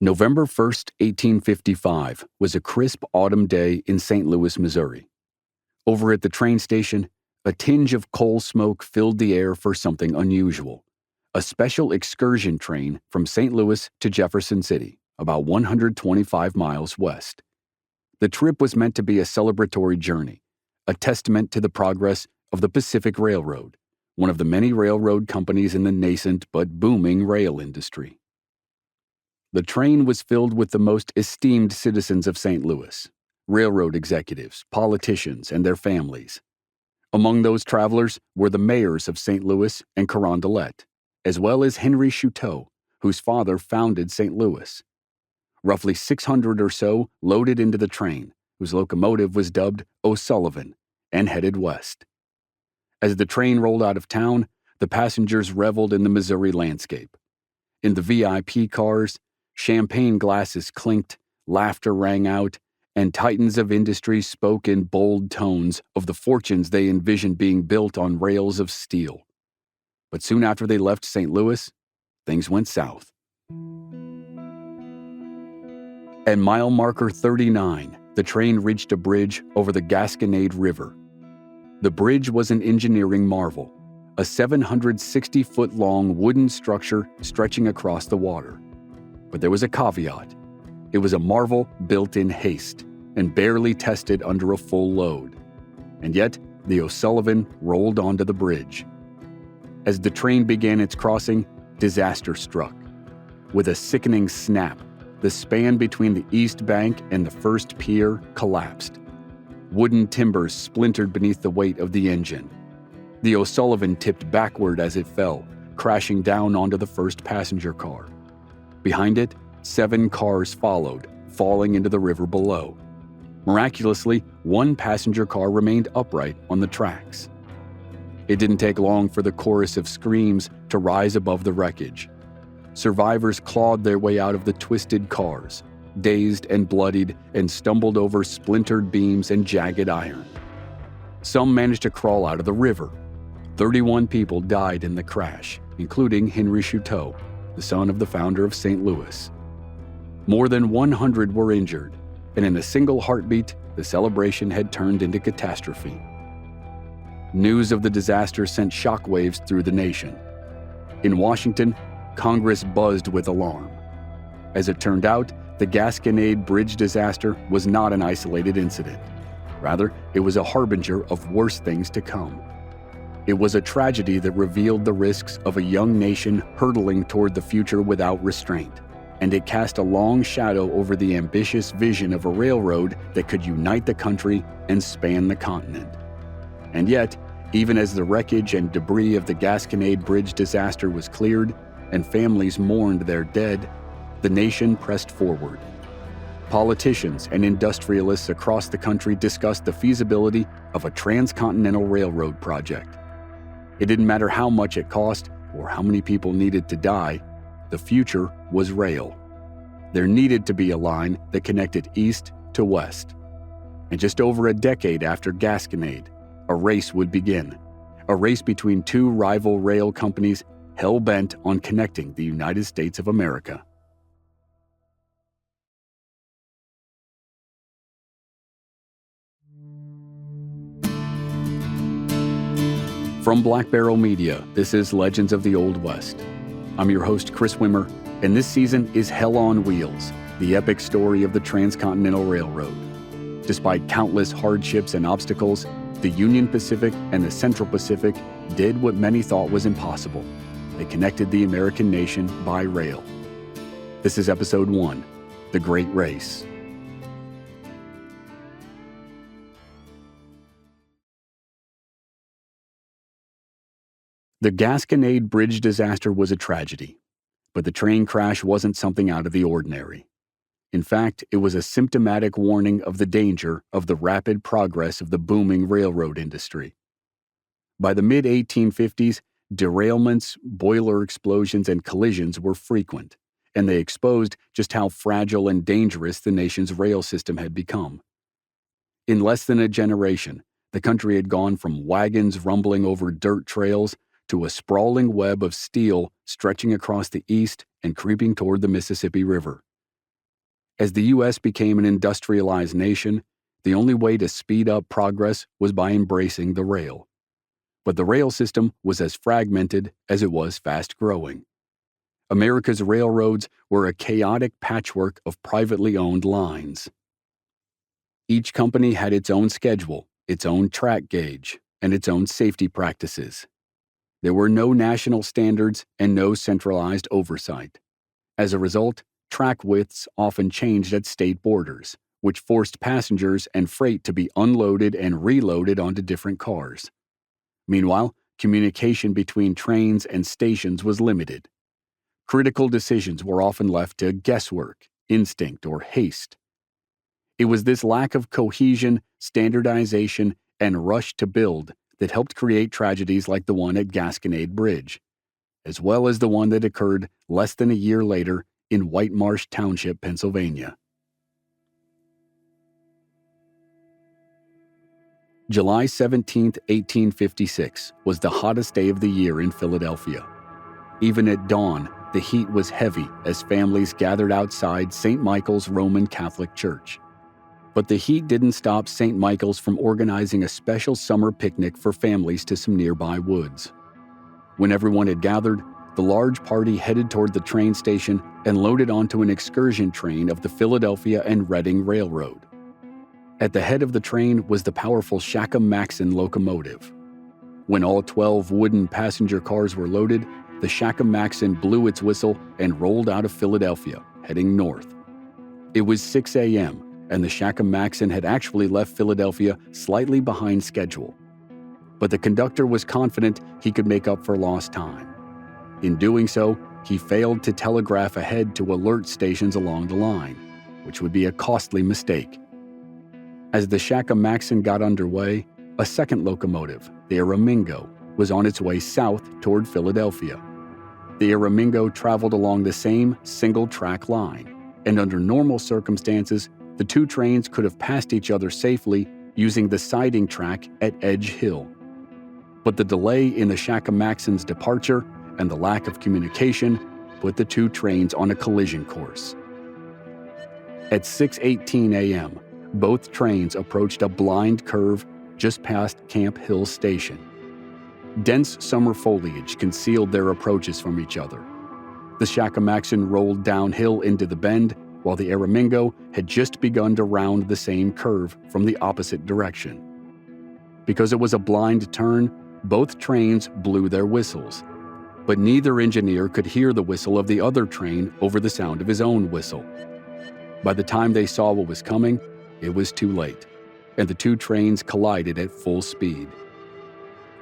November 1st, 1855, was a crisp autumn day in St. Louis, Missouri. Over at the train station, a tinge of coal smoke filled the air for something unusual. A special excursion train from St. Louis to Jefferson City, about 125 miles west. The trip was meant to be a celebratory journey, a testament to the progress of the Pacific Railroad, one of the many railroad companies in the nascent but booming rail industry. The train was filled with the most esteemed citizens of St. Louis, railroad executives, politicians, and their families. Among those travelers were the mayors of St. Louis and Carondelet, as well as Henry Chouteau, whose father founded St. Louis. Roughly 600 or so loaded into the train, whose locomotive was dubbed O'Sullivan, and headed west. As the train rolled out of town, the passengers reveled in the Missouri landscape. In the VIP cars, champagne glasses clinked, laughter rang out, and titans of industry spoke in bold tones of the fortunes they envisioned being built on rails of steel. But soon after they left St. Louis, things went south. At mile marker 39, the train reached a bridge over the Gasconade River. The bridge was an engineering marvel, a 760-foot-long wooden structure stretching across the water. But there was a caveat. It was a marvel built in haste and barely tested under a full load. And yet, the O'Sullivan rolled onto the bridge. As the train began its crossing, disaster struck. With a sickening snap, the span between the east bank and the first pier collapsed. Wooden timbers splintered beneath the weight of the engine. The O'Sullivan tipped backward as it fell, crashing down onto the first passenger car. Behind it, 7 cars followed, falling into the river below. Miraculously, one passenger car remained upright on the tracks. It didn't take long for the chorus of screams to rise above the wreckage. Survivors clawed their way out of the twisted cars, dazed and bloodied, and stumbled over splintered beams and jagged iron. Some managed to crawl out of the river. 31 people died in the crash, including Henry Chouteau, the son of the founder of St. Louis. More than 100 were injured, and in a single heartbeat, the celebration had turned into catastrophe. News of the disaster sent shockwaves through the nation. In Washington, Congress buzzed with alarm. As it turned out, the Gasconade Bridge disaster was not an isolated incident. Rather, it was a harbinger of worse things to come. It was a tragedy that revealed the risks of a young nation hurtling toward the future without restraint, and it cast a long shadow over the ambitious vision of a railroad that could unite the country and span the continent. And yet, even as the wreckage and debris of the Gasconade Bridge disaster was cleared and families mourned their dead, the nation pressed forward. Politicians and industrialists across the country discussed the feasibility of a transcontinental railroad project. It didn't matter how much it cost or how many people needed to die, the future was rail. There needed to be a line that connected east to west. And just over a decade after Gasconade, a race would begin. A race between 2 rival rail companies hell-bent on connecting the United States of America. From Black Barrel Media, this is Legends of the Old West. I'm your host, Chris Wimmer, and this season is Hell on Wheels, the epic story of the Transcontinental Railroad. Despite countless hardships and obstacles, the Union Pacific and the Central Pacific did what many thought was impossible. They connected the American nation by rail. This is Episode 1, The Great Race. The Gasconade Bridge disaster was a tragedy, but the train crash wasn't something out of the ordinary. In fact, it was a symptomatic warning of the danger of the rapid progress of the booming railroad industry. By the mid-1850s, derailments, boiler explosions, and collisions were frequent, and they exposed just how fragile and dangerous the nation's rail system had become. In less than a generation, the country had gone from wagons rumbling over dirt trails to a sprawling web of steel stretching across the east and creeping toward the Mississippi River. As the U.S. became an industrialized nation, the only way to speed up progress was by embracing the rail. But the rail system was as fragmented as it was fast-growing. America's railroads were a chaotic patchwork of privately owned lines. Each company had its own schedule, its own track gauge, and its own safety practices. There were no national standards and no centralized oversight. As a result, track widths often changed at state borders, which forced passengers and freight to be unloaded and reloaded onto different cars. Meanwhile, communication between trains and stations was limited. Critical decisions were often left to guesswork, instinct, or haste. It was this lack of cohesion, standardization, and rush to build that helped create tragedies like the one at Gasconade Bridge, as well as the one that occurred less than a year later in White Marsh Township, Pennsylvania. July 17, 1856, was the hottest day of the year in Philadelphia. Even at dawn, the heat was heavy as families gathered outside St. Michael's Roman Catholic Church. But the heat didn't stop St. Michael's from organizing a special summer picnic for families to some nearby woods. When everyone had gathered, the large party headed toward the train station and loaded onto an excursion train of the Philadelphia and Reading Railroad. At the head of the train was the powerful Shackham-Maxon locomotive. When all 12 wooden passenger cars were loaded, the Shackham-Maxon blew its whistle and rolled out of Philadelphia, heading north. It was 6 a.m., and the Shackham-Maxon had actually left Philadelphia slightly behind schedule. But the conductor was confident he could make up for lost time. In doing so, he failed to telegraph ahead to alert stations along the line, which would be a costly mistake. As the Shackham-Maxon got underway, a second locomotive, the Aramingo, was on its way south toward Philadelphia. The Aramingo traveled along the same single-track line, and under normal circumstances, the two trains could have passed each other safely using the siding track at Edge Hill. But the delay in the Shackham-Maxon's departure and the lack of communication put the two trains on a collision course. At 6:18 a.m., both trains approached a blind curve just past Camp Hill Station. Dense summer foliage concealed their approaches from each other. The Shackham-Maxon rolled downhill into the bend, while the Aramingo had just begun to round the same curve from the opposite direction. Because it was a blind turn, both trains blew their whistles, but neither engineer could hear the whistle of the other train over the sound of his own whistle. By the time they saw what was coming, it was too late, and the two trains collided at full speed.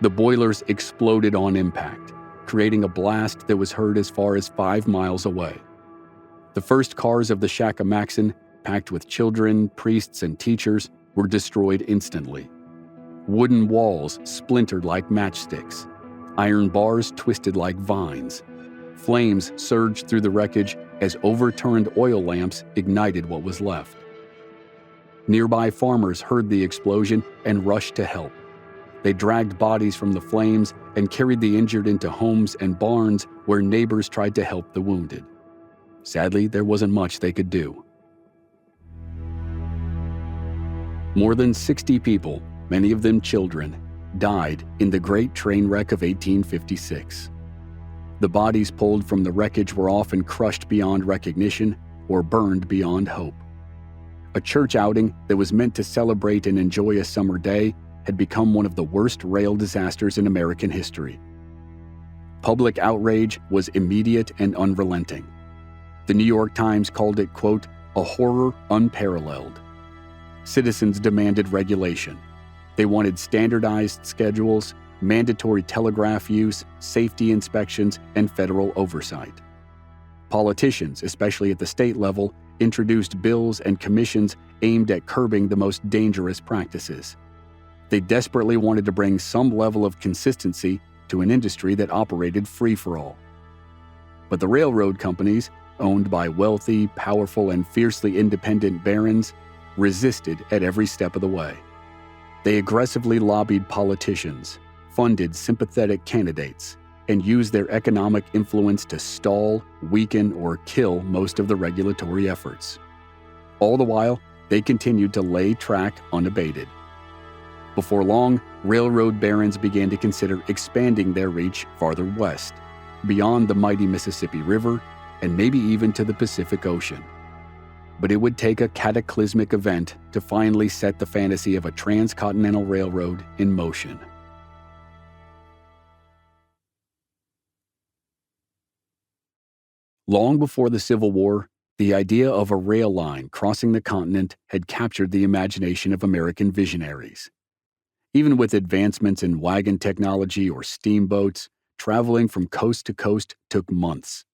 The boilers exploded on impact, creating a blast that was heard as far as 5 miles away. The first cars of the Shackham-Maxon, packed with children, priests, and teachers, were destroyed instantly. Wooden walls splintered like matchsticks. Iron bars twisted like vines. Flames surged through the wreckage as overturned oil lamps ignited what was left. Nearby farmers heard the explosion and rushed to help. They dragged bodies from the flames and carried the injured into homes and barns where neighbors tried to help the wounded. Sadly, there wasn't much they could do. More than 60 people, many of them children, died in the Great Train Wreck of 1856. The bodies pulled from the wreckage were often crushed beyond recognition or burned beyond hope. A church outing that was meant to celebrate and enjoy a summer day had become one of the worst rail disasters in American history. Public outrage was immediate and unrelenting. The New York Times called it, quote, a horror unparalleled. Citizens demanded regulation. They wanted standardized schedules, mandatory telegraph use, safety inspections, and federal oversight. Politicians, especially at the state level, introduced bills and commissions aimed at curbing the most dangerous practices. They desperately wanted to bring some level of consistency to an industry that operated free-for-all. But the railroad companies, owned by wealthy, powerful, and fiercely independent barons, resisted at every step of the way. They aggressively lobbied politicians, funded sympathetic candidates, and used their economic influence to stall, weaken, or kill most of the regulatory efforts. All the while, they continued to lay track unabated. Before long, railroad barons began to consider expanding their reach farther west, beyond the mighty Mississippi River, and maybe even to the Pacific Ocean. But it would take a cataclysmic event to finally set the fantasy of a transcontinental railroad in motion. Long before the Civil War, the idea of a rail line crossing the continent had captured the imagination of American visionaries. Even with advancements in wagon technology or steamboats, traveling from coast to coast took months.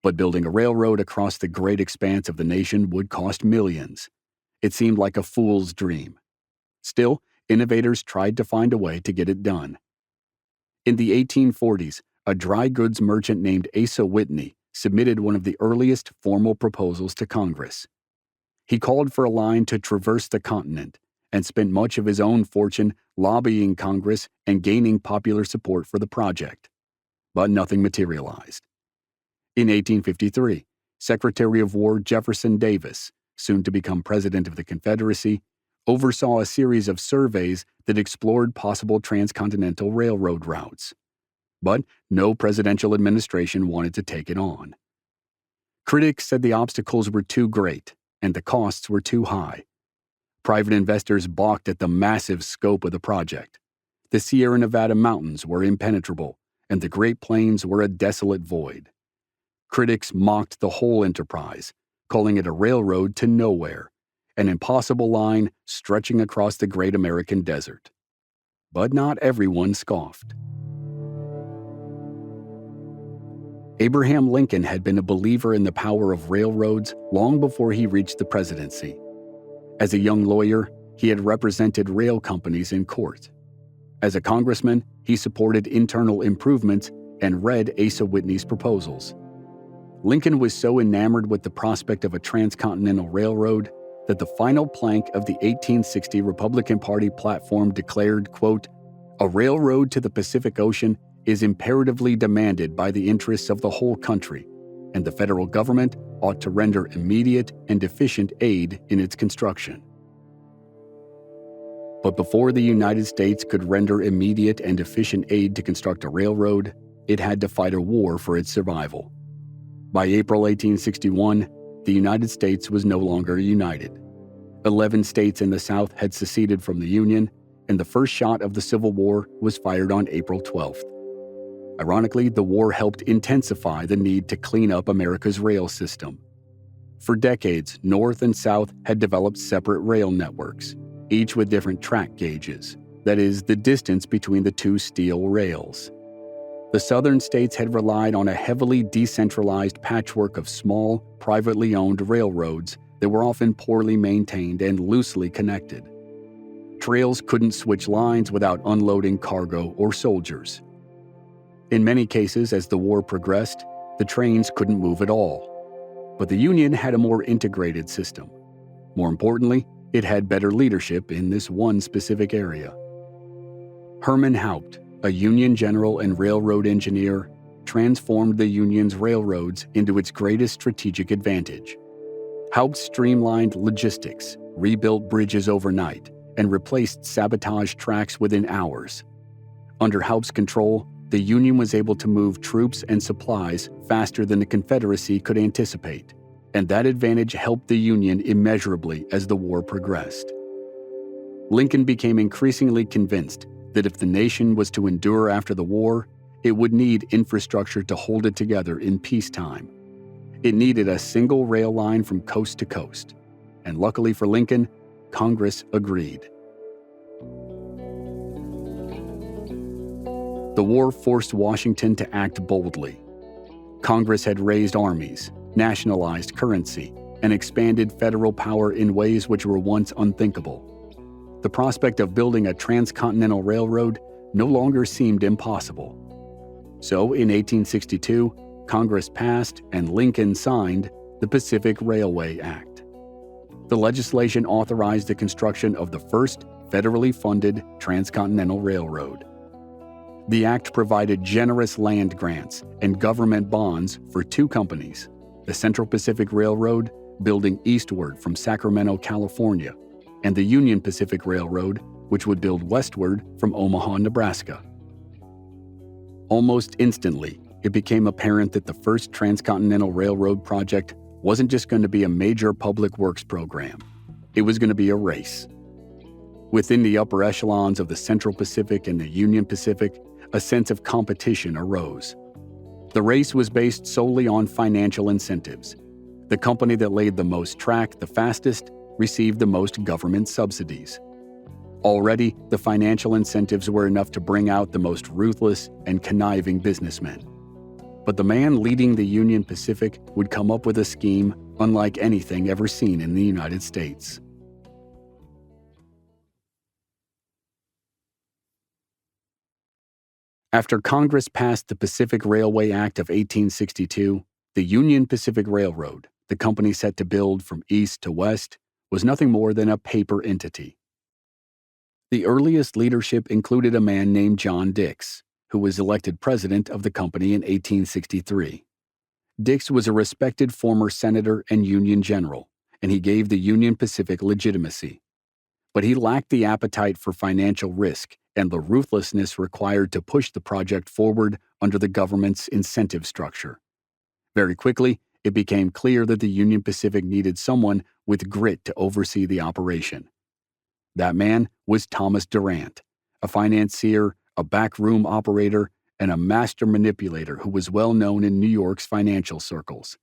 But building a railroad across the great expanse of the nation would cost millions. It seemed like a fool's dream. Still, innovators tried to find a way to get it done. In the 1840s, a dry goods merchant named Asa Whitney submitted one of the earliest formal proposals to Congress. He called for a line to traverse the continent and spent much of his own fortune lobbying Congress and gaining popular support for the project. But nothing materialized. In 1853, Secretary of War Jefferson Davis, soon to become President of the Confederacy, oversaw a series of surveys that explored possible transcontinental railroad routes. But no presidential administration wanted to take it on. Critics said the obstacles were too great and the costs were too high. Private investors balked at the massive scope of the project. The Sierra Nevada mountains were impenetrable, and the Great Plains were a desolate void. Critics mocked the whole enterprise, calling it a railroad to nowhere, an impossible line stretching across the great American desert. But not everyone scoffed. Abraham Lincoln had been a believer in the power of railroads long before he reached the presidency. As a young lawyer, he had represented rail companies in court. As a congressman, he supported internal improvements and read Asa Whitney's proposals. Lincoln was so enamored with the prospect of a transcontinental railroad that the final plank of the 1860 Republican Party platform declared, quote, "A railroad to the Pacific Ocean is imperatively demanded by the interests of the whole country, and the federal government ought to render immediate and efficient aid in its construction." But before the United States could render immediate and efficient aid to construct a railroad, it had to fight a war for its survival. By April 1861, the United States was no longer united. 11 states in the South had seceded from the Union, and the first shot of the Civil War was fired on April 12th. Ironically, the war helped intensify the need to clean up America's rail system. For decades, North and South had developed separate rail networks, each with different track gauges, that is, the distance between the two steel rails. The Southern states had relied on a heavily decentralized patchwork of small, privately owned railroads that were often poorly maintained and loosely connected. Trails couldn't switch lines without unloading cargo or soldiers. In many cases, as the war progressed, the trains couldn't move at all. But the Union had a more integrated system. More importantly, it had better leadership in this one specific area. Herman Haupt, a Union general and railroad engineer, transformed the Union's railroads into its greatest strategic advantage. Haupt streamlined logistics, rebuilt bridges overnight, and replaced sabotaged tracks within hours. Under Haupt's control, the Union was able to move troops and supplies faster than the Confederacy could anticipate, and that advantage helped the Union immeasurably as the war progressed. Lincoln became increasingly convinced that if the nation was to endure after the war, it would need infrastructure to hold it together in peacetime. It needed a single rail line from coast to coast, and luckily for Lincoln, Congress agreed. The war forced Washington to act boldly. Congress had raised armies, nationalized currency, and expanded federal power in ways which were once unthinkable. The prospect of building a transcontinental railroad no longer seemed impossible. So in 1862, Congress passed and Lincoln signed the Pacific Railway Act. The legislation authorized the construction of the first federally funded transcontinental railroad. The act provided generous land grants and government bonds for two companies, the Central Pacific Railroad, building eastward from Sacramento, California, and the Union Pacific Railroad, which would build westward from Omaha, Nebraska. Almost instantly, it became apparent that the first transcontinental railroad project wasn't just going to be a major public works program. It was going to be a race. Within the upper echelons of the Central Pacific and the Union Pacific, a sense of competition arose. The race was based solely on financial incentives. The company that laid the most track the fastest received the most government subsidies. Already, the financial incentives were enough to bring out the most ruthless and conniving businessmen. But the man leading the Union Pacific would come up with a scheme unlike anything ever seen in the United States. After Congress passed the Pacific Railway Act of 1862, the Union Pacific Railroad, the company set to build from east to west, was nothing more than a paper entity. The earliest leadership included a man named John Dix, who was elected president of the company in 1863. Dix was a respected former senator and Union general, and he gave the Union Pacific legitimacy. But he lacked the appetite for financial risk and the ruthlessness required to push the project forward under the government's incentive structure. Very quickly, it became clear that the Union Pacific needed someone with grit to oversee the operation. That man was Thomas Durant, a financier, a backroom operator, and a master manipulator who was well known in New York's financial circles.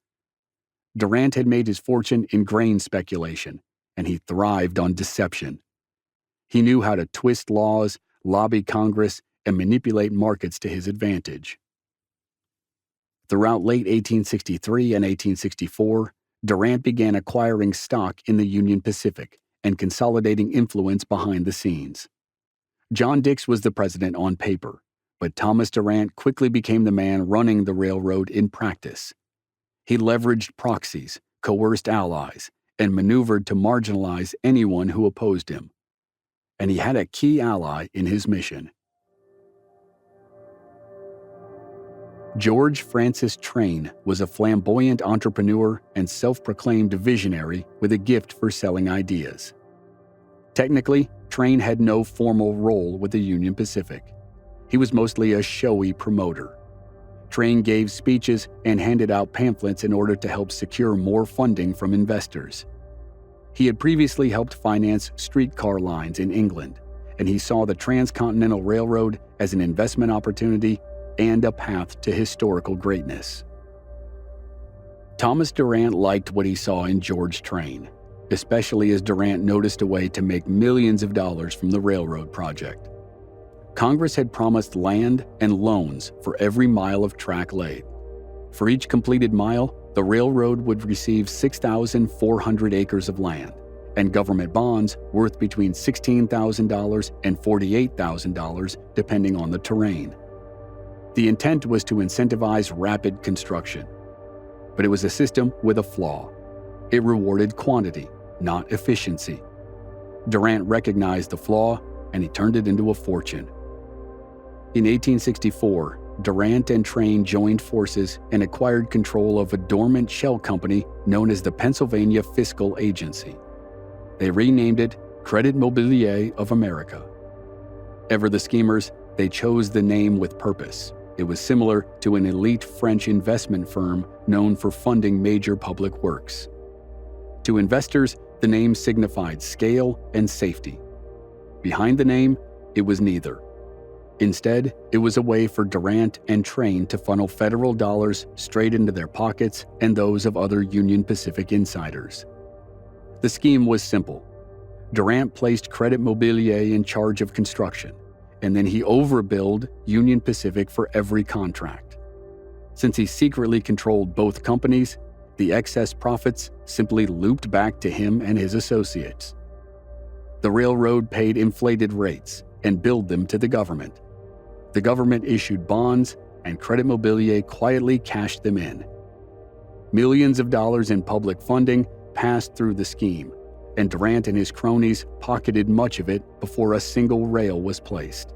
Durant had made his fortune in grain speculation, and he thrived on deception. He knew how to twist laws, lobby Congress, and manipulate markets to his advantage. Throughout late 1863 and 1864, Durant began acquiring stock in the Union Pacific and consolidating influence behind the scenes. John Dix was the president on paper, but Thomas Durant quickly became the man running the railroad in practice. He leveraged proxies, coerced allies, and maneuvered to marginalize anyone who opposed him. And he had a key ally in his mission. George Francis Train was a flamboyant entrepreneur and self-proclaimed visionary with a gift for selling ideas. Technically, Train had no formal role with the Union Pacific. He was mostly a showy promoter. Train gave speeches and handed out pamphlets in order to help secure more funding from investors. He had previously helped finance streetcar lines in England, and he saw the Transcontinental Railroad as an investment opportunity and a path to historical greatness. Thomas Durant liked what he saw in George Train, especially as Durant noticed a way to make millions of dollars from the railroad project. Congress had promised land and loans for every mile of track laid. For each completed mile, the railroad would receive 6,400 acres of land, and government bonds worth between $16,000 and $48,000 depending on the terrain. The intent was to incentivize rapid construction. But it was a system with a flaw. It rewarded quantity, not efficiency. Durant recognized the flaw, and he turned it into a fortune. In 1864, Durant and Train joined forces and acquired control of a dormant shell company known as the Pennsylvania Fiscal Agency. They renamed it Credit Mobilier of America. Ever the schemers, they chose the name with purpose. It was similar to an elite French investment firm known for funding major public works. To investors, the name signified scale and safety. Behind the name, it was neither. Instead, it was a way for Durant and Train to funnel federal dollars straight into their pockets and those of other Union Pacific insiders. The scheme was simple. Durant placed Credit Mobilier in charge of construction, and then he overbilled Union Pacific for every contract. Since he secretly controlled both companies, the excess profits simply looped back to him and his associates. The railroad paid inflated rates and billed them to the government. The government issued bonds, and Credit Mobilier quietly cashed them in. Millions of dollars in public funding passed through the scheme, and Durant and his cronies pocketed much of it before a single rail was placed.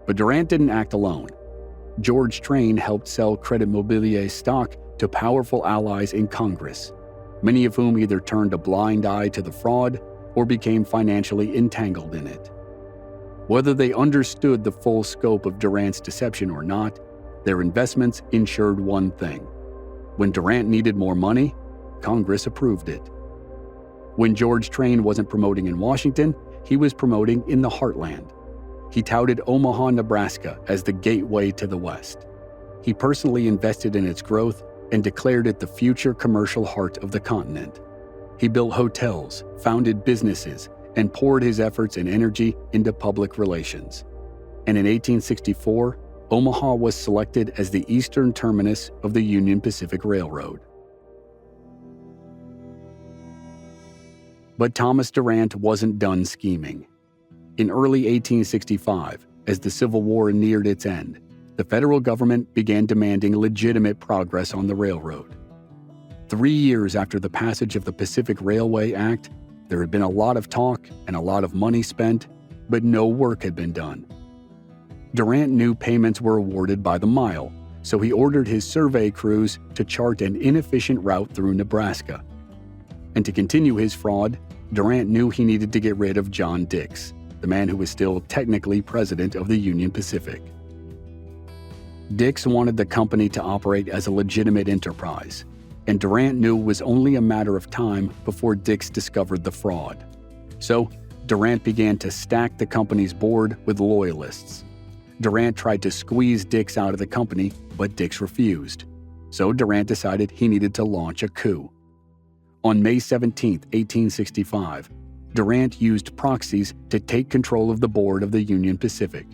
But Durant didn't act alone. George Train helped sell Credit Mobilier stock to powerful allies in Congress. many of whom either turned a blind eye to the fraud or became financially entangled in it. Whether they understood the full scope of Durant's deception or not, their investments ensured one thing. When Durant needed more money, Congress approved it. When George Train wasn't promoting in Washington, he was promoting in the heartland. He touted Omaha, Nebraska as the gateway to the West. He personally invested in its growth and declared it the future commercial heart of the continent. He built hotels, founded businesses, and poured his efforts and energy into public relations. And in 1864, Omaha was selected as the eastern terminus of the Union Pacific Railroad. But Thomas Durant wasn't done scheming. In early 1865, as the Civil War neared its end, the federal government began demanding legitimate progress on the railroad. 3 years after the passage of the Pacific Railway Act, there had been a lot of talk and a lot of money spent, but no work had been done. Durant knew payments were awarded by the mile, so he ordered his survey crews to chart an inefficient route through Nebraska. And to continue his fraud, Durant knew he needed to get rid of John Dix, the man who was still technically president of the Union Pacific. Dix wanted the company to operate as a legitimate enterprise, and Durant knew it was only a matter of time before Dix discovered the fraud. So, Durant began to stack the company's board with loyalists. Durant tried to squeeze Dix out of the company, but Dix refused. So Durant decided he needed to launch a coup. On May 17, 1865, Durant used proxies to take control of the board of the Union Pacific.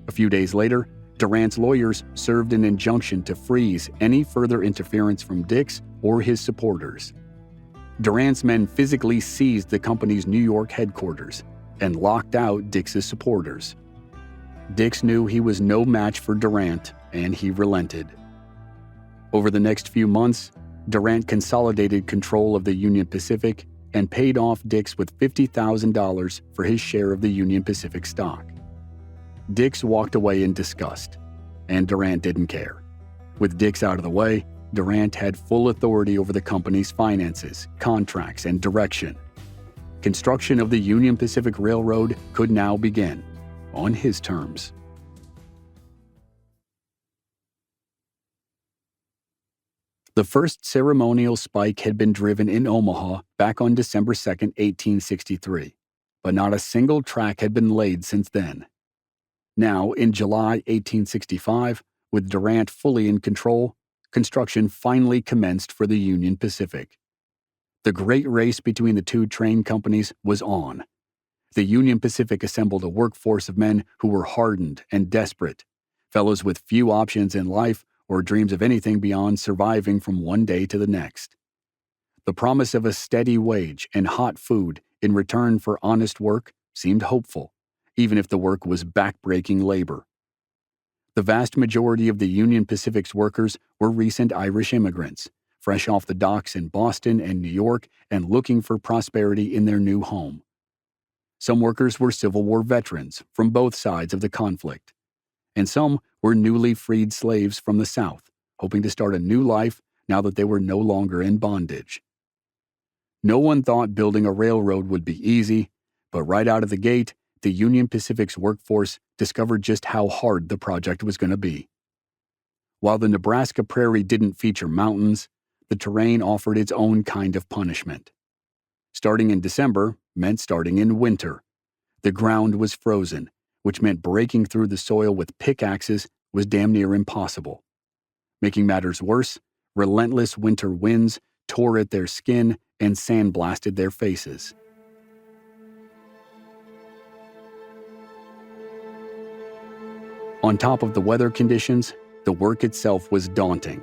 A few days later, Durant's lawyers served an injunction to freeze any further interference from Dix or his supporters. Durant's men physically seized the company's New York headquarters and locked out Dix's supporters. Dix knew he was no match for Durant, and he relented. Over the next few months, Durant consolidated control of the Union Pacific and paid off Dix with $50,000 for his share of the Union Pacific stock. Dix walked away in disgust, and Durant didn't care. With Dix out of the way, Durant had full authority over the company's finances, contracts, and direction. Construction of the Union Pacific Railroad could now begin, on his terms. The first ceremonial spike had been driven in Omaha back on December 2, 1863, but not a single track had been laid since then. Now, in July 1865, with Durant fully in control, construction finally commenced for the Union Pacific. The great race between the two train companies was on. The Union Pacific assembled a workforce of men who were hardened and desperate, fellows with few options in life or dreams of anything beyond surviving from one day to the next. The promise of a steady wage and hot food in return for honest work seemed hopeful, even if the work was backbreaking labor. The vast majority of the Union Pacific's workers were recent Irish immigrants, fresh off the docks in Boston and New York and looking for prosperity in their new home. Some workers were Civil War veterans from both sides of the conflict, and some were newly freed slaves from the South, hoping to start a new life now that they were no longer in bondage. No one thought building a railroad would be easy, but right out of the gate, the Union Pacific's workforce discovered just how hard the project was going to be. While the Nebraska prairie didn't feature mountains, the terrain offered its own kind of punishment. Starting in December meant starting in winter. The ground was frozen, which meant breaking through the soil with pickaxes was damn near impossible. Making matters worse, relentless winter winds tore at their skin and sandblasted their faces. On top of the weather conditions, the work itself was daunting.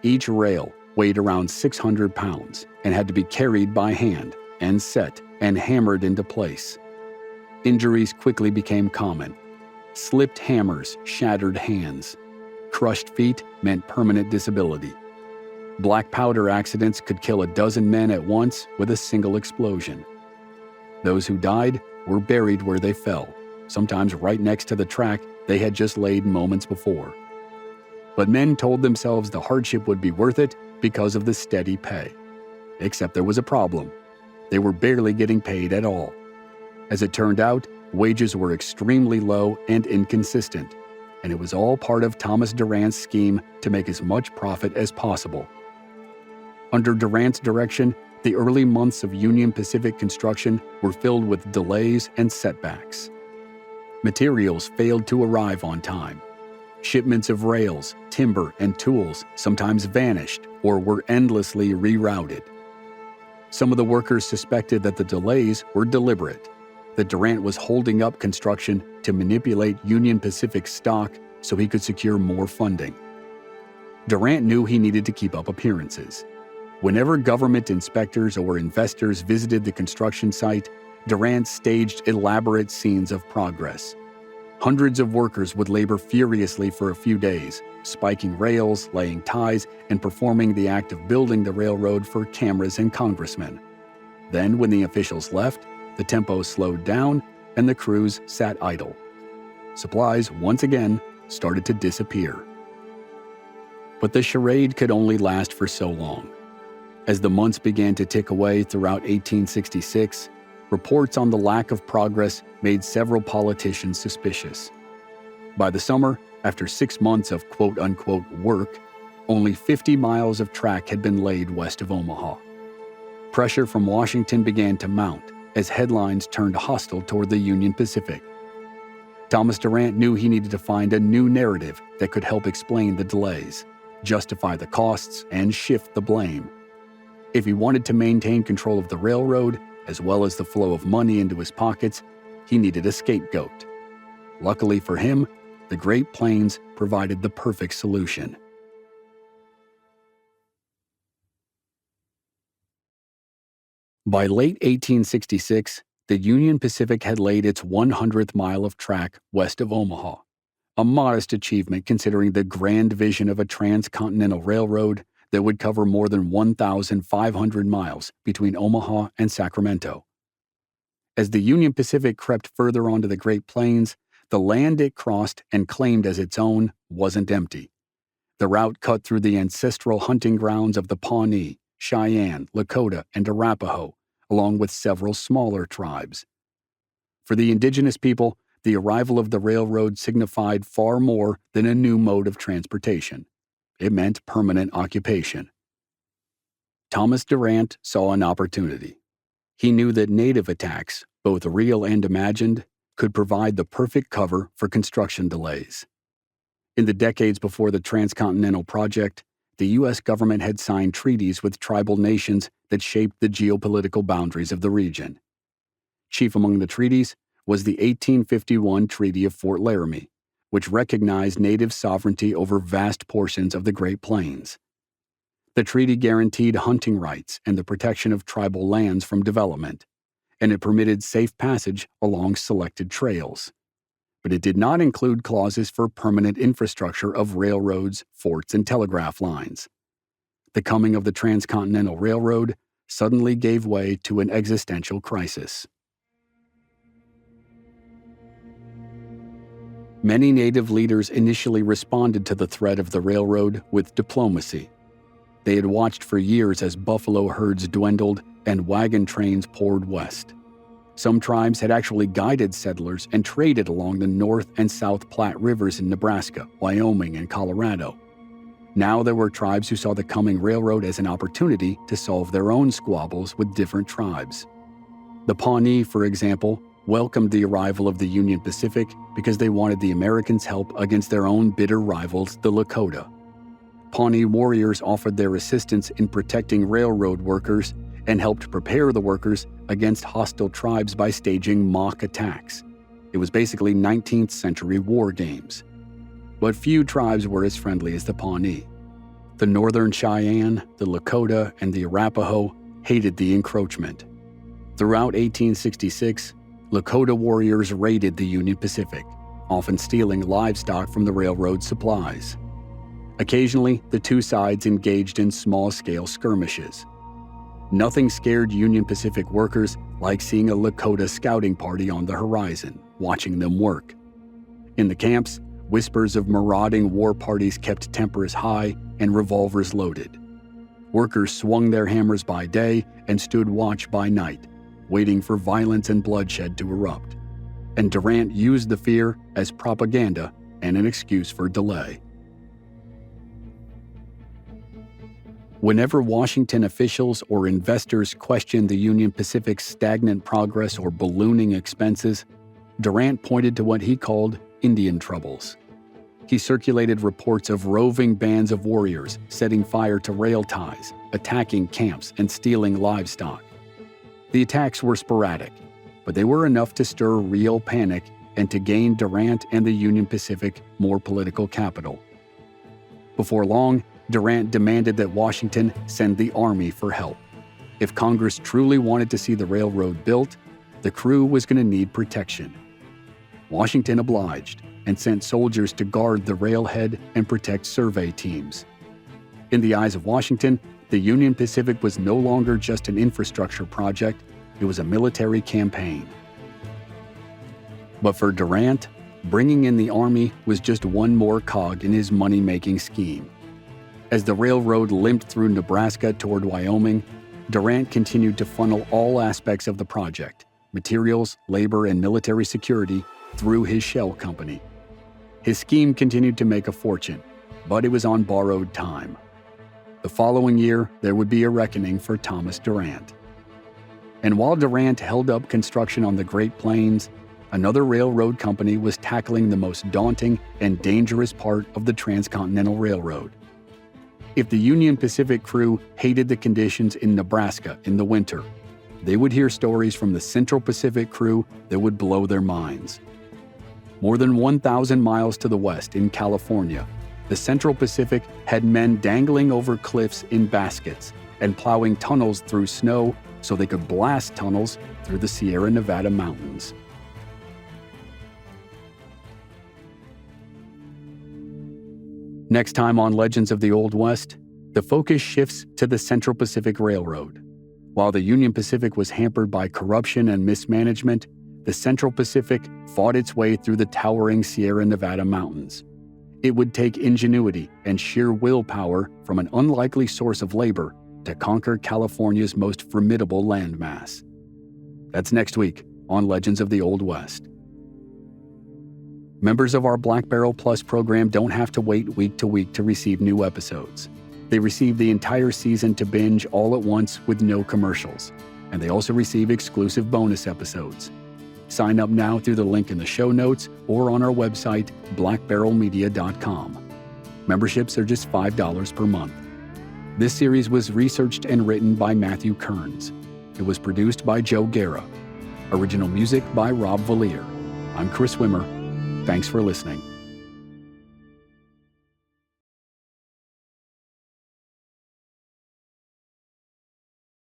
Each rail weighed around 600 pounds and had to be carried by hand and set and hammered into place. Injuries quickly became common. Slipped hammers shattered hands. Crushed feet meant permanent disability. Black powder accidents could kill a dozen men at once with a single explosion. Those who died were buried where they fell, sometimes right next to the track they had just laid moments before. But men told themselves the hardship would be worth it because of the steady pay. Except there was a problem. They were barely getting paid at all. As it turned out, wages were extremely low and inconsistent, and it was all part of Thomas Durant's scheme to make as much profit as possible. Under Durant's direction, the early months of Union Pacific construction were filled with delays and setbacks. Materials failed to arrive on time. Shipments of rails, timber, and tools sometimes vanished or were endlessly rerouted. Some of the workers suspected that the delays were deliberate, that Durant was holding up construction to manipulate Union Pacific's stock so he could secure more funding. Durant knew he needed to keep up appearances. Whenever government inspectors or investors visited the construction site, Durant staged elaborate scenes of progress. Hundreds of workers would labor furiously for a few days, spiking rails, laying ties, and performing the act of building the railroad for cameras and congressmen. Then, when the officials left, the tempo slowed down and the crews sat idle. Supplies, once again, started to disappear. But the charade could only last for so long. As the months began to tick away throughout 1866, reports on the lack of progress made several politicians suspicious. By the summer, after 6 months of quote-unquote work, only 50 miles of track had been laid west of Omaha. Pressure from Washington began to mount as headlines turned hostile toward the Union Pacific. Thomas Durant knew he needed to find a new narrative that could help explain the delays, justify the costs, and shift the blame. If he wanted to maintain control of the railroad, as well as the flow of money into his pockets, he needed a scapegoat. Luckily for him, the Great Plains provided the perfect solution. By late 1866, the Union Pacific had laid its 100th mile of track west of Omaha, a modest achievement considering the grand vision of a transcontinental railroad that would cover more than 1,500 miles between Omaha and Sacramento. As the Union Pacific crept further onto the Great Plains, the land it crossed and claimed as its own wasn't empty. The route cut through the ancestral hunting grounds of the Pawnee, Cheyenne, Lakota, and Arapaho, along with several smaller tribes. For the indigenous people, the arrival of the railroad signified far more than a new mode of transportation. It meant permanent occupation. Thomas Durant saw an opportunity. He knew that native attacks, both real and imagined, could provide the perfect cover for construction delays. In the decades before the Transcontinental Project, the U.S. government had signed treaties with tribal nations that shaped the geopolitical boundaries of the region. Chief among the treaties was the 1851 Treaty of Fort Laramie, which recognized native sovereignty over vast portions of the Great Plains. The treaty guaranteed hunting rights and the protection of tribal lands from development, and it permitted safe passage along selected trails. But it did not include clauses for permanent infrastructure of railroads, forts, and telegraph lines. The coming of the Transcontinental Railroad suddenly gave way to an existential crisis. Many Native leaders initially responded to the threat of the railroad with diplomacy. They had watched for years as buffalo herds dwindled and wagon trains poured west. Some tribes had actually guided settlers and traded along the North and South Platte rivers in Nebraska, Wyoming, and Colorado. Now there were tribes who saw the coming railroad as an opportunity to solve their own squabbles with different tribes. The Pawnee, for example, welcomed the arrival of the Union Pacific because they wanted the Americans' help against their own bitter rivals, the Lakota. Pawnee warriors offered their assistance in protecting railroad workers and helped prepare the workers against hostile tribes by staging mock attacks. It was basically 19th century war games. But few tribes were as friendly as the Pawnee. The Northern Cheyenne, the Lakota, and the Arapaho hated the encroachment. Throughout 1866, Lakota warriors raided the Union Pacific, often stealing livestock from the railroad supplies. Occasionally, the two sides engaged in small-scale skirmishes. Nothing scared Union Pacific workers like seeing a Lakota scouting party on the horizon, watching them work. In the camps, whispers of marauding war parties kept tempers high and revolvers loaded. Workers swung their hammers by day and stood watch by night, waiting for violence and bloodshed to erupt. And Durant used the fear as propaganda and an excuse for delay. Whenever Washington officials or investors questioned the Union Pacific's stagnant progress or ballooning expenses, Durant pointed to what he called Indian troubles. He circulated reports of roving bands of warriors setting fire to rail ties, attacking camps, and stealing livestock. The attacks were sporadic, but they were enough to stir real panic and to gain Durant and the Union Pacific more political capital. Before long, Durant demanded that Washington send the army for help. If Congress truly wanted to see the railroad built, the crew was going to need protection. Washington obliged and sent soldiers to guard the railhead and protect survey teams. In the eyes of Washington, the Union Pacific was no longer just an infrastructure project, it was a military campaign. But for Durant, bringing in the army was just one more cog in his money-making scheme. As the railroad limped through Nebraska toward Wyoming, Durant continued to funnel all aspects of the project, materials, labor, and military security, through his shell company. His scheme continued to make a fortune, but it was on borrowed time. The following year, there would be a reckoning for Thomas Durant. And while Durant held up construction on the Great Plains, another railroad company was tackling the most daunting and dangerous part of the Transcontinental Railroad. If the Union Pacific crew hated the conditions in Nebraska in the winter, they would hear stories from the Central Pacific crew that would blow their minds. More than 1,000 miles to the west in California, the Central Pacific had men dangling over cliffs in baskets and plowing tunnels through snow so they could blast tunnels through the Sierra Nevada mountains. Next time on Legends of the Old West, the focus shifts to the Central Pacific Railroad. While the Union Pacific was hampered by corruption and mismanagement, the Central Pacific fought its way through the towering Sierra Nevada mountains. It would take ingenuity and sheer willpower from an unlikely source of labor to conquer California's most formidable landmass. That's next week on Legends of the Old West. Members of our Black Barrel Plus program don't have to wait week to week to receive new episodes. They receive the entire season to binge all at once with no commercials, and they also receive exclusive bonus episodes. Sign up now through the link in the show notes or on our website, blackbarrelmedia.com. Memberships are just $5 per month. This series was researched and written by Matthew Kearns. It was produced by Joe Guerra. Original music by Rob Valier. I'm Chris Wimmer. Thanks for listening.